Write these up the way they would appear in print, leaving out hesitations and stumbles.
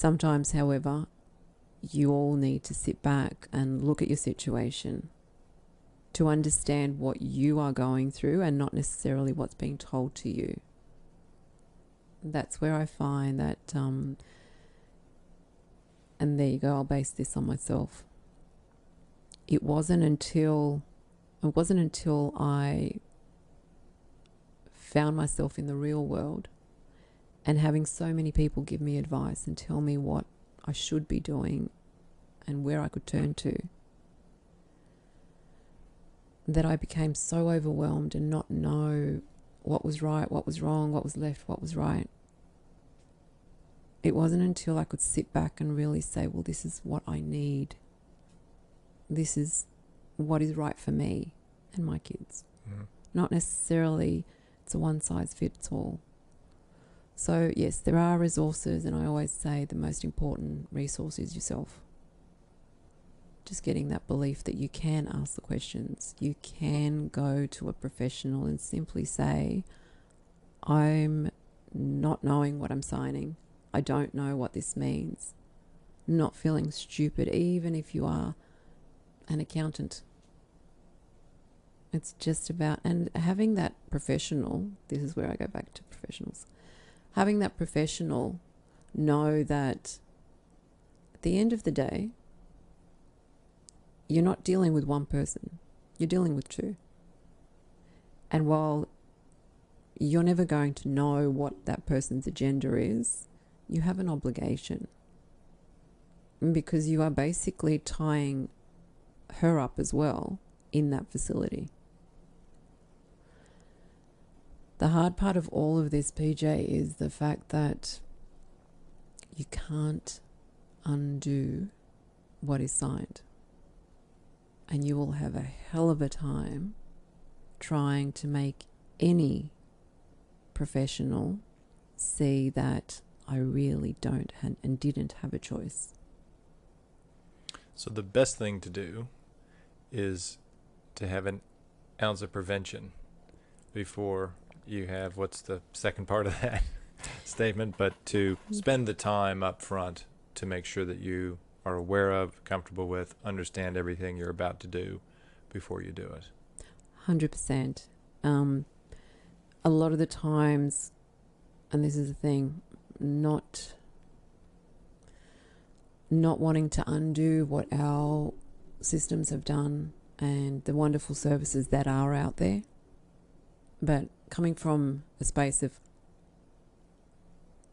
Sometimes, however, you all need to sit back and look at your situation to understand what you are going through and not necessarily what's being told to you. That's where I find that, and there you go, I'll base this on myself. It wasn't until I found myself in the real world and having so many people give me advice and tell me what I should be doing and where I could turn to, that I became so overwhelmed and not know what was right, what was wrong, what was left, what was right. It wasn't until I could sit back and really say, well, this is what I need. This is what is right for me and my kids. Mm. Not necessarily it's a one-size-fits-all. So, yes, there are resources, and I always say the most important resource is yourself. Just getting that belief that you can ask the questions. You can go to a professional and simply say, I'm not knowing what I'm signing. I don't know what this means. Not feeling stupid, even if you are an accountant. It's just about, and having that professional, this is where I go back to professionals, having that professional know that at the end of the day, you're not dealing with one person, you're dealing with two. And while you're never going to know what that person's agenda is, you have an obligation, because you are basically tying her up as well in that facility. The hard part of all of this, PJ, is the fact that you can't undo what is signed. And you will have a hell of a time trying to make any professional see that I really don't and didn't have a choice. So the best thing to do is to have an ounce of prevention before you have, what's the second part of that statement, but to spend the time up front to make sure that you are aware of, comfortable with, understand everything you're about to do before you do it. 100%. A lot of the times, and this is the thing, not wanting to undo what our systems have done and the wonderful services that are out there, but coming from a space of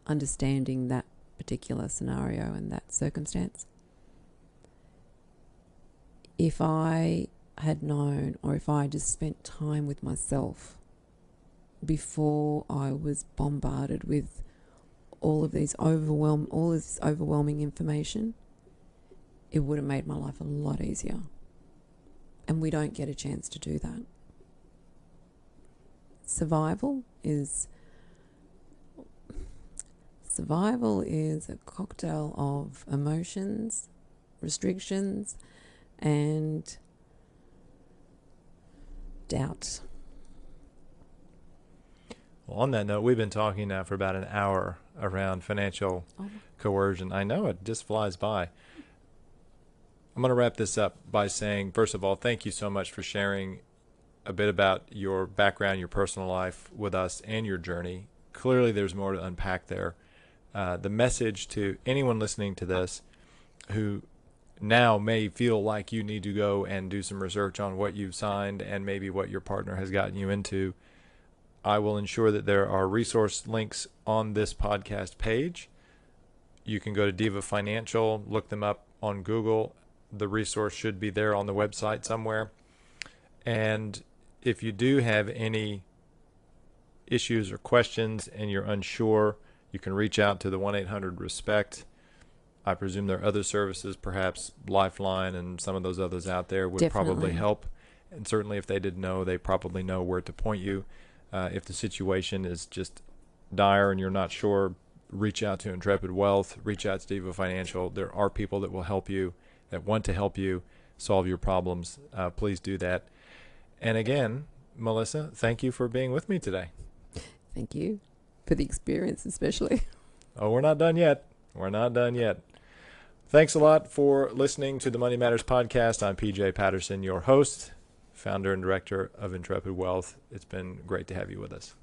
understanding that particular scenario and that circumstance. If I had known, or if I just spent time with myself before I was bombarded with all this overwhelming information, it would have made my life a lot easier. And we don't get a chance to do that. Survival is a cocktail of emotions, restrictions, and doubt. Well, on that note, we've been talking now for about an hour around financial coercion. I know, it just flies by. I'm going to wrap this up by saying, first of all, thank you so much for sharing a bit about your background, your personal life with us, and your journey. Clearly, there's more to unpack there. The message to anyone listening to this who now may feel like you need to go and do some research on what you've signed and maybe what your partner has gotten you into, I will ensure that there are resource links on this podcast page. You can go to Diva Financial, look them up on Google. The resource should be there on the website somewhere. And if you do have any issues or questions and you're unsure, you can reach out to the 1-800-RESPECT. I presume there are other services, perhaps Lifeline and some of those others out there would probably help. And certainly if they didn't know, they probably know where to point you. If the situation is just dire and you're not sure, reach out to Intrepid Wealth, reach out to Diva Financial. There are people that will help you, that want to help you solve your problems. Please do that. And again, Melissa, thank you for being with me today. Thank you for the experience, especially. Oh, we're not done yet. We're not done yet. Thanks a lot for listening to the Money Matters podcast. I'm PJ Patterson, your host, founder and director of Intrepid Wealth. It's been great to have you with us.